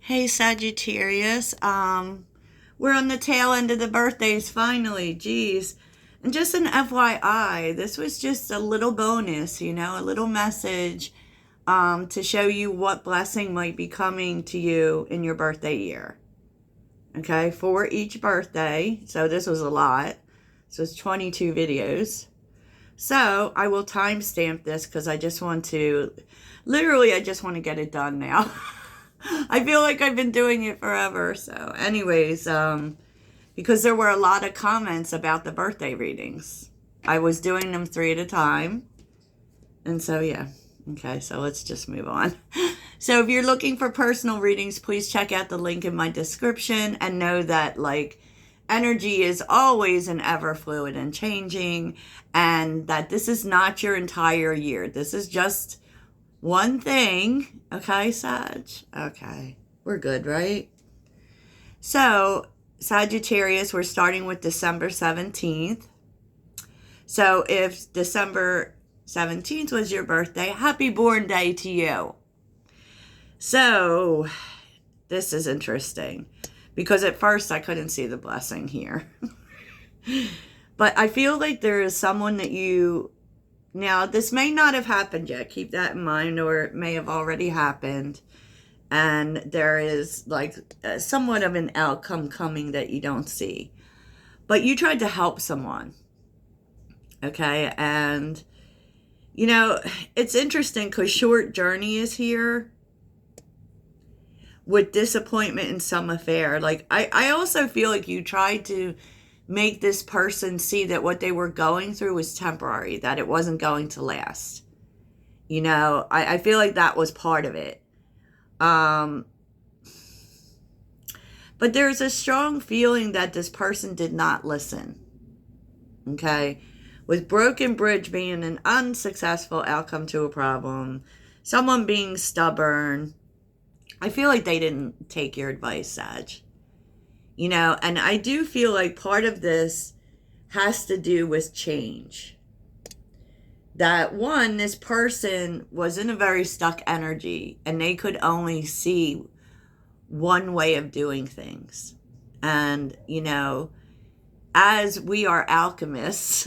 Hey Sagittarius, we're on the tail end of the birthdays finally, geez. And just an FYI, this was just a little bonus, a little message to show you what blessing might be coming to you in your birthday year. Okay, for each birthday, so this was a lot. So it's 22 videos. So I will timestamp this because I just want to, literally, I just want to get it done now. I feel like I've been doing it forever. So anyways, because there were a lot of comments about the birthday readings. I was doing them 3 at a time. And so, yeah. Okay, so let's just move on. So if you're looking for personal readings, please check out the link in my description and know that, energy is always and ever fluid and changing, and that this is not your entire year. This is just one thing. Okay, Sag? Okay, we're good, right? So, Sagittarius, we're starting with December 17th. So, if December 17th was your birthday, happy born day to you. So, this is interesting because at first I couldn't see the blessing here. But I feel like there is someone that now this may not have happened yet, keep that in mind, or it may have already happened. And there is somewhat of an outcome coming that you don't see. But you tried to help someone. Okay, and it's interesting because short journey is here with disappointment in some affair. I also feel like you tried to make this person see that what they were going through was temporary, that it wasn't going to last. I feel like that was part of it. But there's a strong feeling that this person did not listen. Okay? With broken bridge being an unsuccessful outcome to a problem, someone being stubborn, I feel like they didn't take your advice, Sag. And I do feel like part of this has to do with change. That one, this person was in a very stuck energy and they could only see one way of doing things. And, as we are alchemists,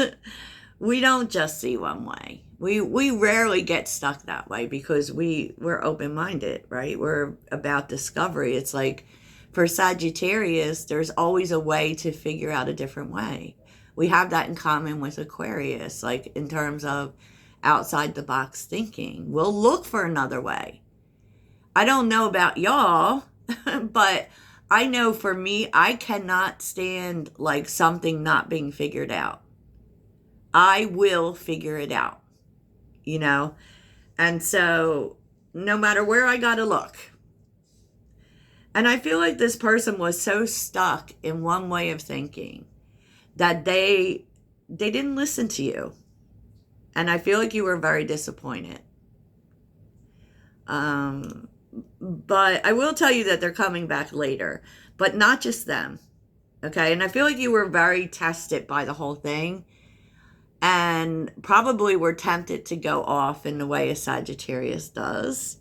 we don't just see one way. We rarely get stuck that way because we're open-minded, right? We're about discovery. It's like for Sagittarius, there's always a way to figure out a different way. We have that in common with Aquarius, in terms of outside the box thinking. We'll look for another way. I don't know about y'all, but I know for me, I cannot stand something not being figured out. I will figure it out, And so no matter where I got to look. And I feel like this person was so stuck in one way of thinking that they didn't listen to you. And I feel like you were very disappointed. But I will tell you that they're coming back later, but not just them. Okay. And I feel like you were very tested by the whole thing and probably were tempted to go off in the way a Sagittarius does.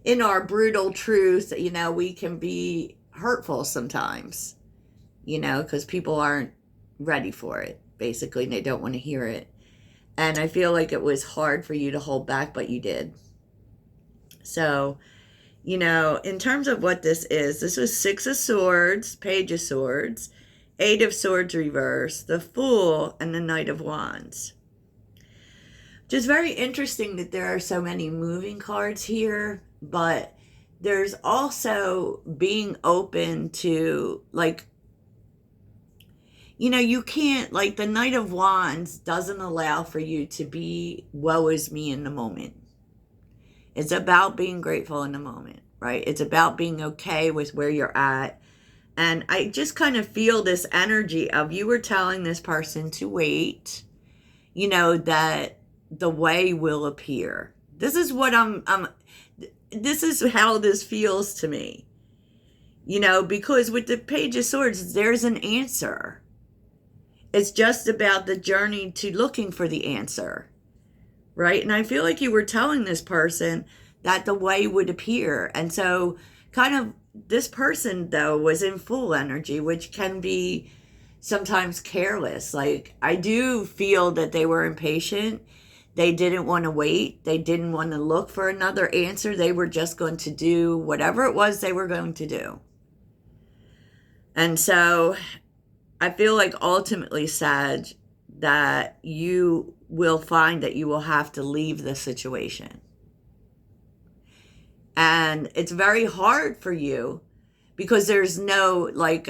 In our brutal truth, we can be hurtful sometimes, because people aren't ready for it, basically, and they don't want to hear it. And I feel like it was hard for you to hold back, but you did. So, in terms of what this was 6 of Swords, Page of Swords, 8 of Swords reverse, the Fool, and the Knight of Wands. Just very interesting that there are so many moving cards here, but there's also being open to, you can't, the Knight of Wands doesn't allow for you to be woe is me in the moment. It's about being grateful in the moment, right? It's about being okay with where you're at. And I just kind of feel this energy of you were telling this person to wait, that the way will appear. This is what this is how this feels to me. Because with the Page of Swords, there's an answer. It's just about the journey to looking for the answer, right? And I feel like you were telling this person that the way would appear. And so kind of, this person though was in full energy, which can be sometimes careless. Like, I do feel that they were impatient. They didn't want to wait. They didn't want to look for another answer. They were just going to do whatever it was they were going to do. And so I feel like ultimately, Sag, that you will find that you will have to leave the situation. And it's very hard for you because there's no, like,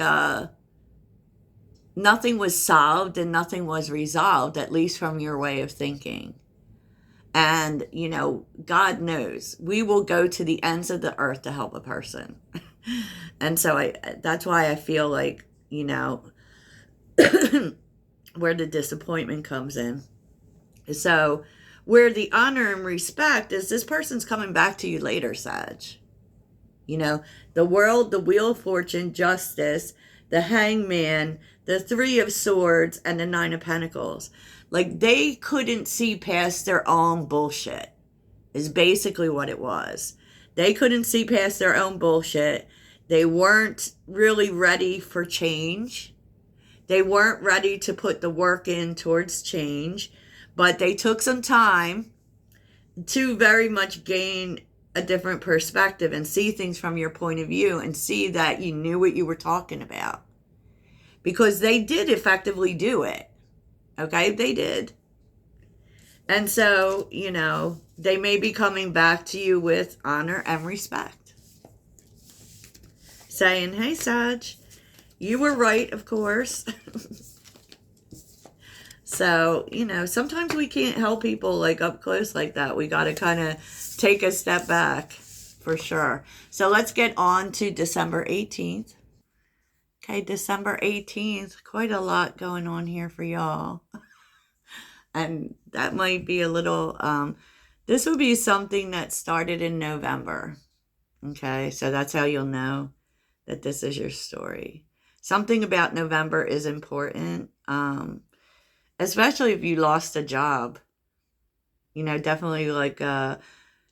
nothing was solved and nothing was resolved, at least from your way of thinking. And, God knows we will go to the ends of the earth to help a person. And so that's why I feel like, where the disappointment comes in. So where the honor and respect is, this person's coming back to you later, Sag. The world, the wheel of fortune, justice, the hangman, the 3 of swords, and the 9 of pentacles. Like, they couldn't see past their own bullshit, is basically what it was. They couldn't see past their own bullshit. They weren't really ready for change. They weren't ready to put the work in towards change, but they took some time to very much gain a different perspective and see things from your point of view and see that you knew what you were talking about. Because they did effectively do it. Okay, they did. And so, they may be coming back to you with honor and respect. Saying, hey, Sag, you were right, of course. So, sometimes we can't help people like up close like that. We got to kind of take a step back for sure. So let's get on to December 18th. Okay, December 18th, quite a lot going on here for y'all. And that might be a little, this will be something that started in November. Okay, so that's how you'll know that this is your story. Something about November is important, especially if you lost a job. Definitely like,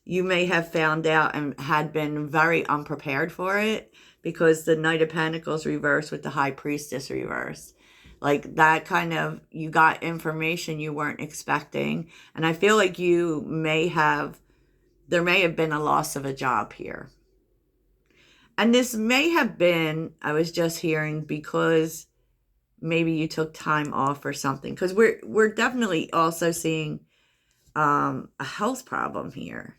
you may have found out and had been very unprepared for it, because the Knight of Pentacles reversed with the High Priestess reversed. Like, that kind of, you got information you weren't expecting. And I feel like there may have been a loss of a job here. And this may have been, I was just hearing, because maybe you took time off or something. Because we're definitely also seeing a health problem here.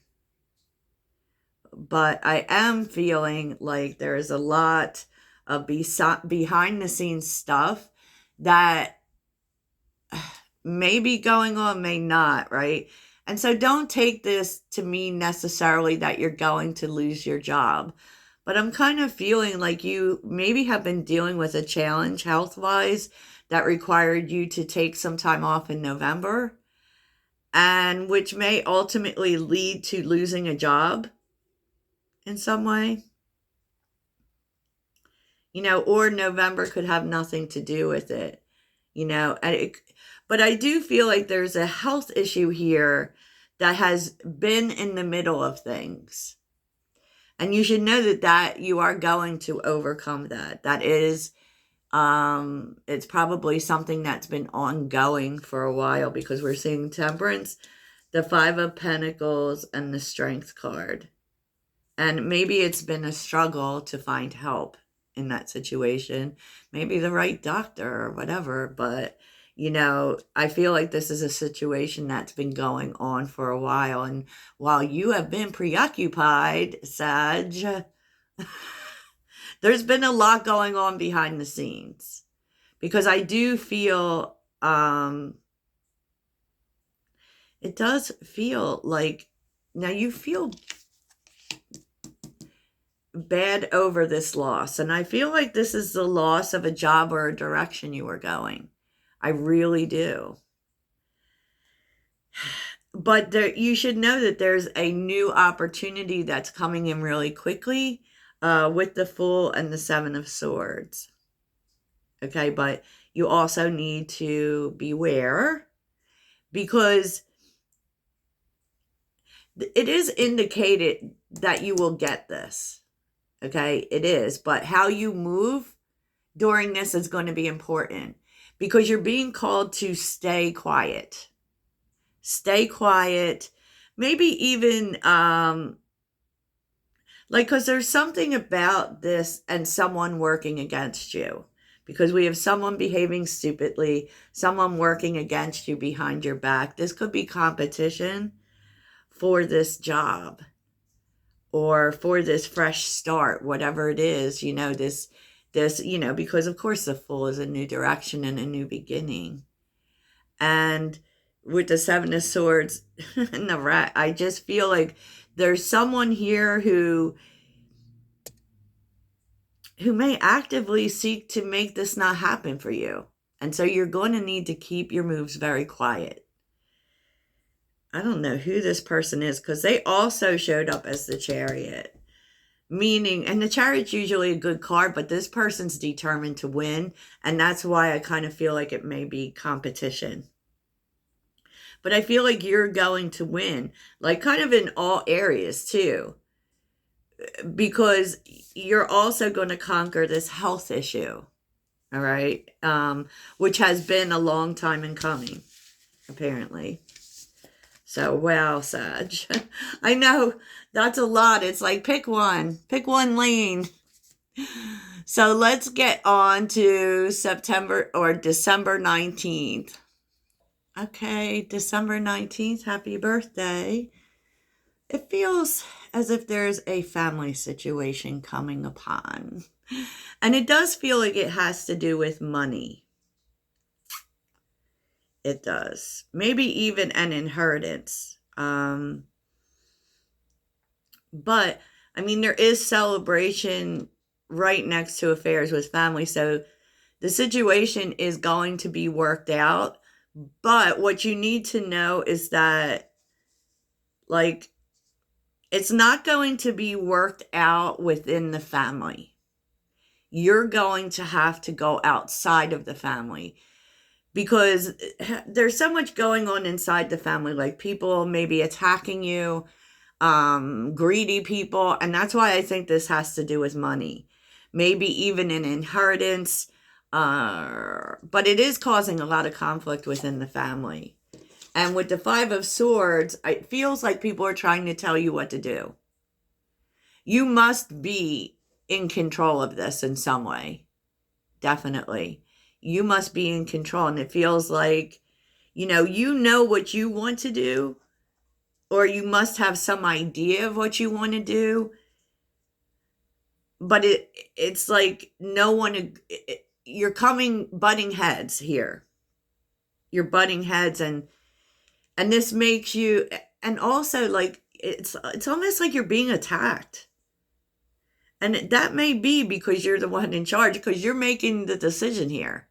But I am feeling like there is a lot of behind the scenes stuff that may be going on, may not, right? And so don't take this to mean necessarily that you're going to lose your job. But I'm kind of feeling like you maybe have been dealing with a challenge health-wise that required you to take some time off in November, and which may ultimately lead to losing a job in some way. Or November could have nothing to do with it, but I do feel like there's a health issue here that has been in the middle of things. And you should know that you are going to overcome that. That is, it's probably something that's been ongoing for a while, because we're seeing Temperance, the 5 of Pentacles, and the Strength card. And maybe it's been a struggle to find help in that situation. Maybe the right doctor or whatever. But, I feel like this is a situation that's been going on for a while. And while you have been preoccupied, Sag, there's been a lot going on behind the scenes. Because I do feel, it does feel like, now you feel bad over this loss. And I feel like this is the loss of a job or a direction you were going. I really do. But you should know that there's a new opportunity that's coming in really quickly, with the Fool and the 7 of Swords. Okay, but you also need to beware, because it is indicated that you will get this. Okay, it is. But how you move during this is going to be important because you're being called to stay quiet. Stay quiet. Maybe even like, because there's something about this and someone working against you. Because we have someone behaving stupidly, someone working against you behind your back. This could be competition for this job or for this fresh start, whatever it is, because of course the Fool is a new direction and a new beginning. And with the Seven of Swords and the Rat, I just feel like there's someone here who may actively seek to make this not happen for you. And so you're going to need to keep your moves very quiet. I don't know who this person is because they also showed up as the Chariot. Meaning, and the Chariot's usually a good card, but this person's determined to win. And that's why I kind of feel like it may be competition. But I feel like you're going to win, like kind of in all areas too. Because you're also going to conquer this health issue. All right. Which has been a long time in coming, apparently. So, wow, Sag. I know that's a lot. It's like pick one lane. So let's get on to September or December 19th. Okay, December 19th, happy birthday. It feels as if there's a family situation coming upon. And it does feel like it has to do with money. It does. Maybe even an inheritance. But, I mean, there is celebration right next to affairs with family. So the situation is going to be worked out. But what you need to know is that, like, it's not going to be worked out within the family. You're going to have to go outside of the family because there's so much going on inside the family, like people maybe attacking you, greedy people. And that's why I think this has to do with money, maybe even an inheritance. But it is causing a lot of conflict within the family. And with the Five of Swords, it feels like people are trying to tell you what to do. You must be in control of this in some way. Definitely. You must be in control. And it feels like, you know what you want to do, or you must have some idea of what you want to do. But it's like no one, you're butting heads here. You're butting heads and this makes you, and also like, it's almost like you're being attacked. And that may be because you're the one in charge, because you're making the decision here.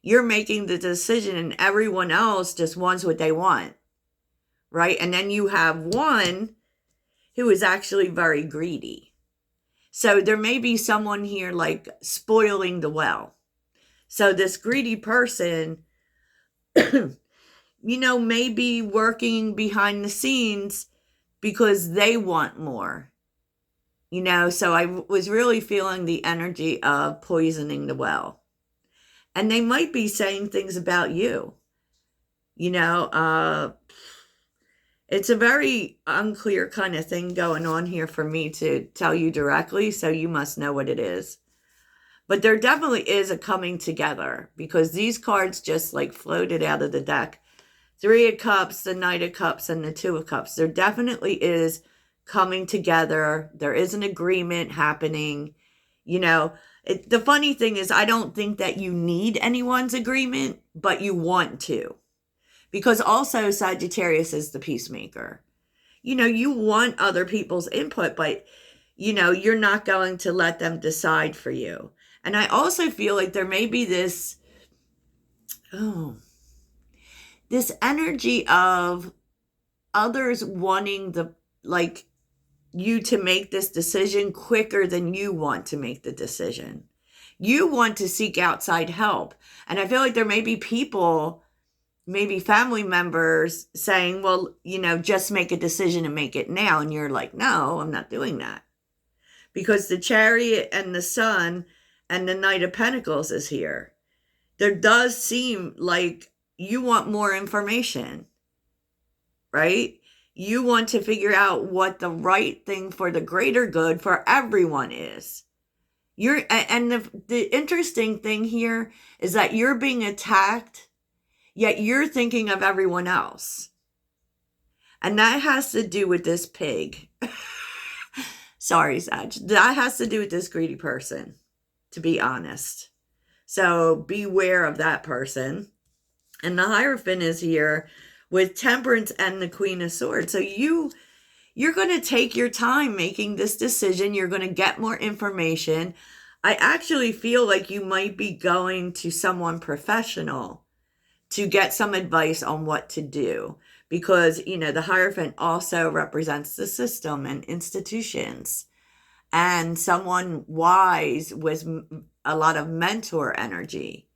You're making the decision and everyone else just wants what they want, right? And then you have one who is actually very greedy. So there may be someone here like spoiling the well. So this greedy person, may be working behind the scenes because they want more. So I was really feeling the energy of poisoning the well. And they might be saying things about you. It's a very unclear kind of thing going on here for me to tell you directly, so you must know what it is. But there definitely is a coming together because these cards just like floated out of the deck. Three of Cups, the Knight of Cups, and the Two of Cups. There definitely is coming together. There is an agreement happening. The funny thing is I don't think that you need anyone's agreement, but you want to. Because also Sagittarius is the peacemaker. You want other people's input, but, you're not going to let them decide for you. And I also feel like there may be this energy of others wanting you to make this decision quicker than you want to make the decision. You want to seek outside help. And I feel like there may be people, maybe family members saying, well, just make a decision and make it now. And you're like, no, I'm not doing that. because the Chariot and the Sun and the Knight of Pentacles is here. There does seem like you want more information, right? You want to figure out what the right thing for the greater good for everyone is. The interesting thing here is that you're being attacked, yet you're thinking of everyone else. And that has to do with this pig. Sorry, Sag. That has to do with this greedy person, to be honest. So beware of that person. And the Hierophant is here with Temperance and the Queen of Swords. So you're going to take your time making this decision. You're going to get more information. I actually feel like you might be going to someone professional to get some advice on what to do. Because, the Hierophant also represents the system and institutions. And someone wise with a lot of mentor energy.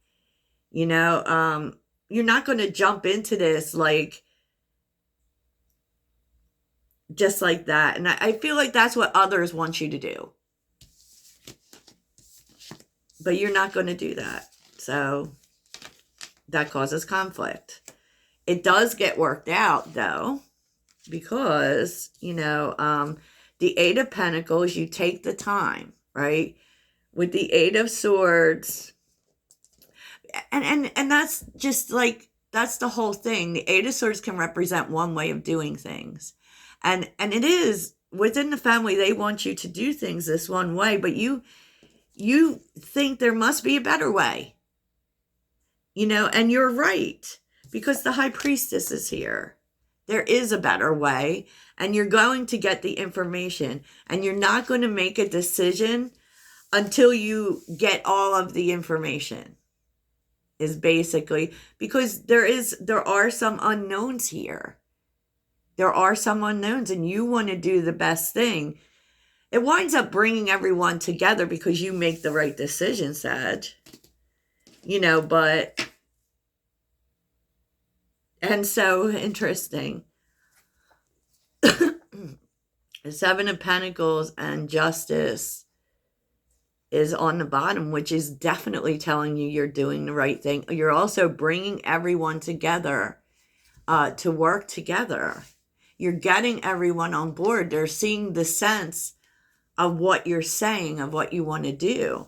You're not going to jump into this just like that. And I feel like that's what others want you to do. But you're not going to do that. So that causes conflict. It does get worked out, though, because, the Eight of Pentacles, you take the time, right? With the Eight of Swords, and that's just that's the whole thing. The Eight of Swords can represent one way of doing things. And it is, within the family, they want you to do things this one way, but you think there must be a better way. And you're right. Because the High Priestess is here. There is a better way, and you're going to get the information, and you're not going to make a decision until you get all of the information, is basically, because there are some unknowns here. There are some unknowns, and you want to do the best thing. It winds up bringing everyone together because you make the right decision, Sag. But... And so interesting. The Seven of Pentacles and Justice is on the bottom, which is definitely telling you you're doing the right thing. You're also bringing everyone together to work together. You're getting everyone on board. They're seeing the sense of what you're saying, of what you want to do.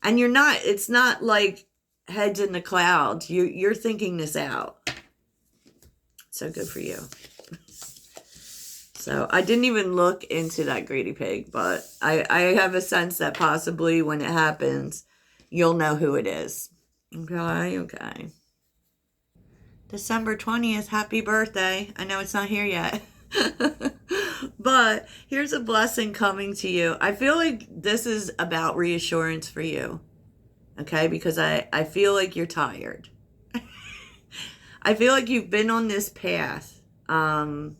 And it's not like heads in the clouds. You're thinking this out. So good for you. So I didn't even look into that greedy pig, but I have a sense that possibly when it happens, you'll know who it is. Okay. December 20th, happy birthday. I know it's not here yet. But here's a blessing coming to you. I feel like this is about reassurance for you. Okay, because I feel like you're tired. I feel like you've been on this path. And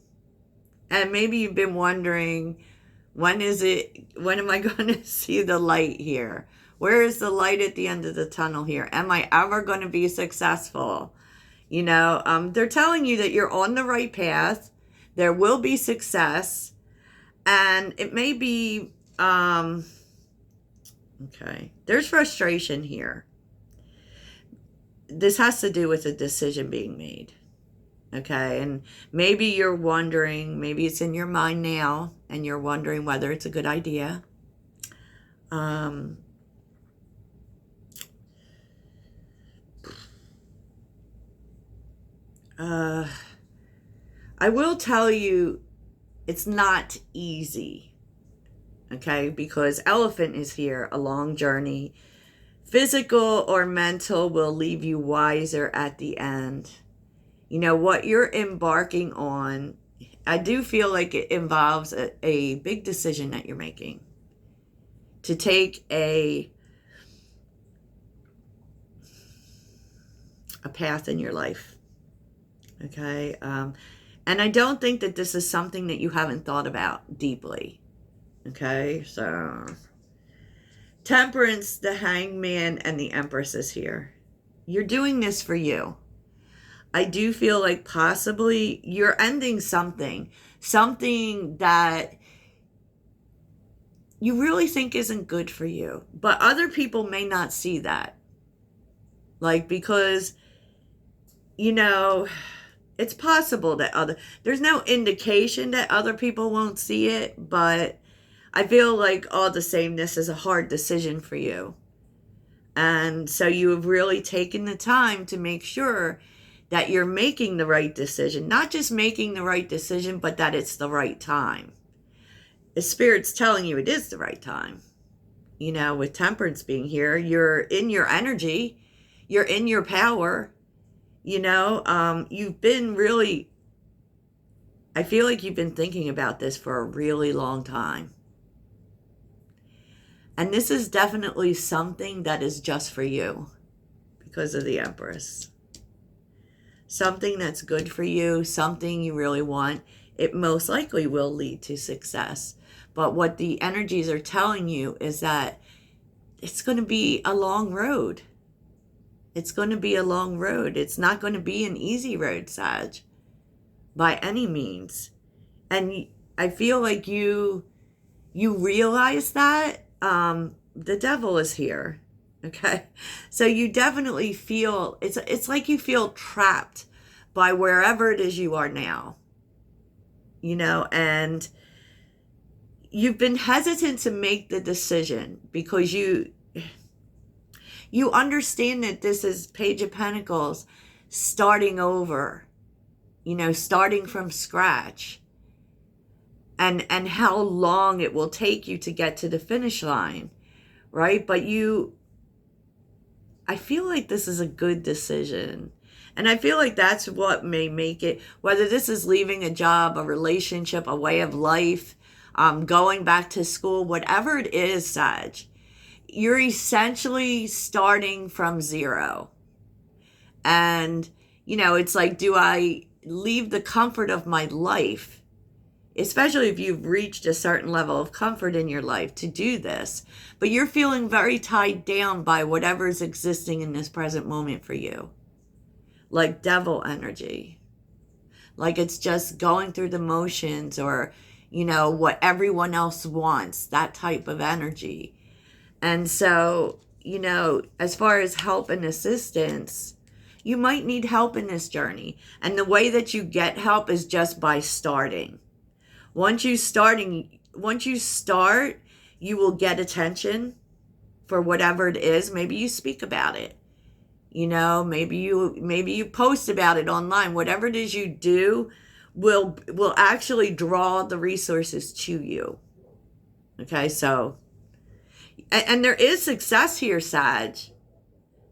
maybe you've been wondering, when am I going to see the light here? Where is the light at the end of the tunnel here? Am I ever going to be successful? They're telling you that you're on the right path. There will be success. And it may be, okay, there's frustration here. This has to do with a decision being made. Okay, and maybe you're wondering, maybe it's in your mind now, and you're wondering whether it's a good idea. I will tell you, it's not easy. Okay, because Elephant is here, a long journey. Physical or mental will leave you wiser at the end. What you're embarking on, I do feel like it involves a big decision that you're making. To take a path in your life. Okay? And I don't think that this is something that you haven't thought about deeply. Okay? So... Temperance, the Hangman, and the Empress is here. You're doing this for you. I do feel like possibly you're ending something that you really think isn't good for you. But other people may not see that. Like, because, you know, it's possible that there's no indication that other people won't see it, but I feel like all the same, this is a hard decision for you. And so you have really taken the time to make sure that you're making the right decision. Not just making the right decision, but that it's the right time. The Spirit's telling you it is the right time. You know, with Temperance being here, you're in your energy, you're in your power. You know, you've been really, I feel like you've been thinking about this for a really long time. And this is definitely something that is just for you because of the Empress. Something that's good for you, something you really want. It most likely will lead to success. But what the energies are telling you is that it's going to be a long road. It's going to be a long road. It's not going to be an easy road, Sag, by any means. And I feel like you realize that the devil is here. Okay. So you definitely feel, it's like you feel trapped by wherever it is you are now. You know, and you've been hesitant to make the decision because you understand that this is Page of Pentacles, starting over, you know, starting from scratch, and how long it will take you to get to the finish line, right? But I feel like this is a good decision. And I feel like that's what may make it, whether this is leaving a job, a relationship, a way of life, going back to school, whatever it is, Sag, you're essentially starting from zero. And, you know, it's like, do I leave the comfort of my life, especially if you've reached a certain level of comfort in your life, to do this? But you're feeling very tied down by whatever's existing in this present moment for you. Like devil energy. Like it's just going through the motions, or, you know, what everyone else wants, that type of energy. And so, you know, as far as help and assistance, you might need help in this journey. And the way that you get help is just by starting. Once you start, you will get attention for whatever it is. Maybe you speak about it. You know, maybe you post about it online. Whatever it is you do will actually draw the resources to you. Okay, so, and there is success here, Sag.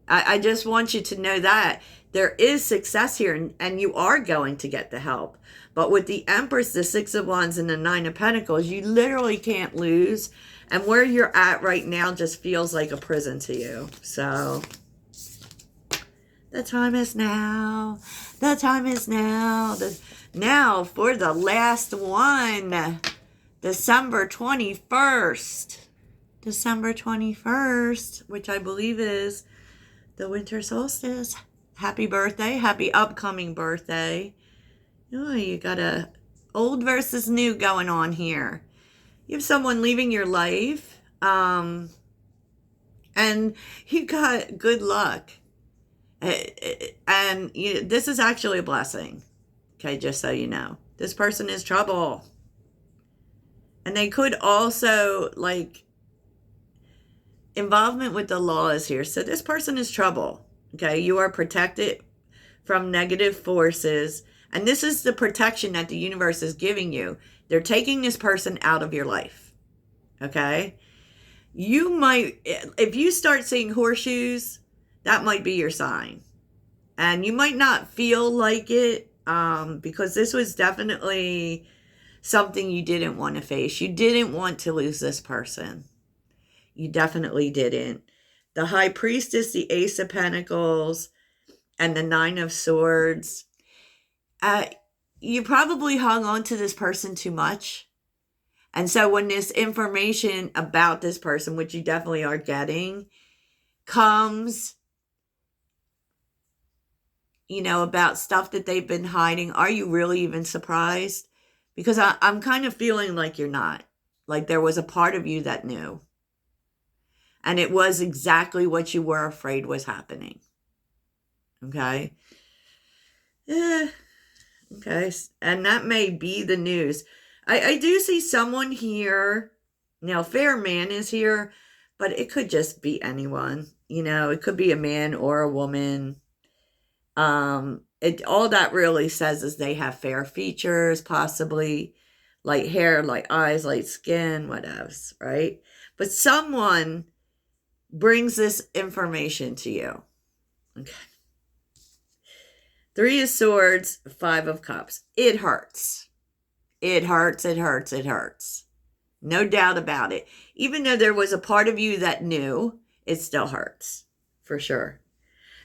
I just want you to know that there is success here, and you are going to get the help. But with the Empress, the Six of Wands, and the Nine of Pentacles, you literally can't lose. And where you're at right now just feels like a prison to you. So the time is now. The time is now. Now for the last one. December 21st. December 21st, which I believe is the winter solstice. Happy birthday. Happy upcoming birthday. Oh, you got a old versus new going on here. You have someone leaving your life. And you got good luck. And this is actually a blessing. Okay, just so you know. This person is trouble. And they could also, like, involvement with the law is here. So this person is trouble. Okay, you are protected from negative forces. And this is the protection that the universe is giving you. They're taking this person out of your life. Okay? You might, if you start seeing horseshoes, that might be your sign. And you might not feel like it, because this was definitely something you didn't want to face. You didn't want to lose this person. You definitely didn't. The High Priestess, the Ace of Pentacles, and the Nine of Swords. You probably hung on to this person too much. And so when this information about this person, which you definitely are getting, comes, you know, about stuff that they've been hiding, are you really even surprised? Because I'm kind of feeling like you're not. Like there was a part of you that knew. And it was exactly what you were afraid was happening. Okay? Yeah. Okay. And that may be the news. I do see someone here. Now, fair man is here, but it could just be anyone. You know, it could be a man or a woman. All that really says is they have fair features, possibly light hair, light eyes, light skin, whatever, right? But someone brings this information to you. Okay. 3 of Swords, 5 of Cups. It hurts. It hurts, it hurts, it hurts. No doubt about it. Even though there was a part of you that knew, it still hurts. For sure.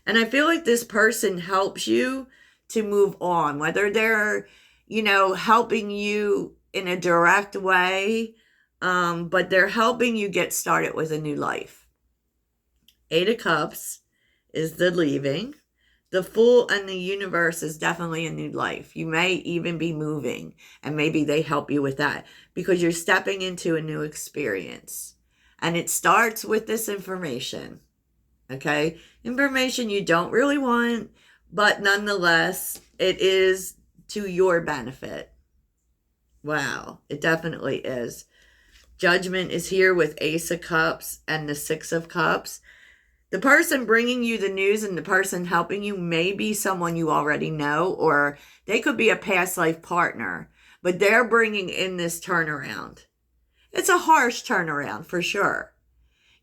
And I feel like this person helps you to move on. Whether they're, helping you in a direct way, but they're helping you get started with a new life. 8 of Cups is the leaving. The Fool and the Universe is definitely a new life. You may even be moving, and maybe they help you with that because you're stepping into a new experience. And it starts with this information, okay? Information you don't really want, but nonetheless, it is to your benefit. Wow, it definitely is. Judgment is here with Ace of Cups and the 6 of Cups. The person bringing you the news and the person helping you may be someone you already know, or they could be a past life partner, but they're bringing in this turnaround. It's a harsh turnaround for sure,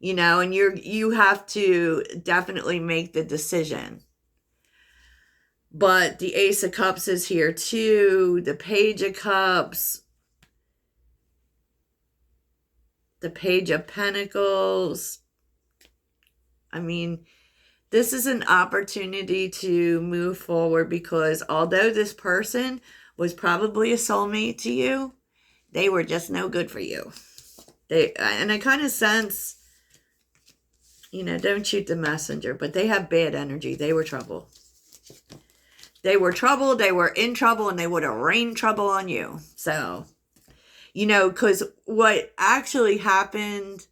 and you have to definitely make the decision. But the Ace of Cups is here too, the Page of Cups, the Page of Pentacles. I mean, this is an opportunity to move forward because although this person was probably a soulmate to you, they were just no good for you. And I kind of sense, don't shoot the messenger, but they have bad energy. They were trouble. They were trouble, they were in trouble, and they would have rained trouble on you. So, because what actually happened,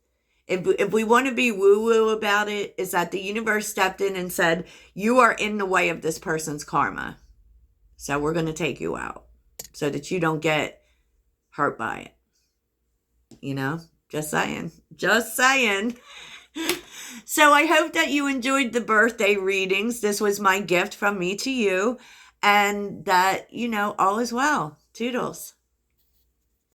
if we want to be woo-woo about it, is that the universe stepped in and said, you are in the way of this person's karma. So we're going to take you out so that you don't get hurt by it. Just saying. Just saying. So I hope that you enjoyed the birthday readings. This was my gift from me to you. And that, all is well. Toodles.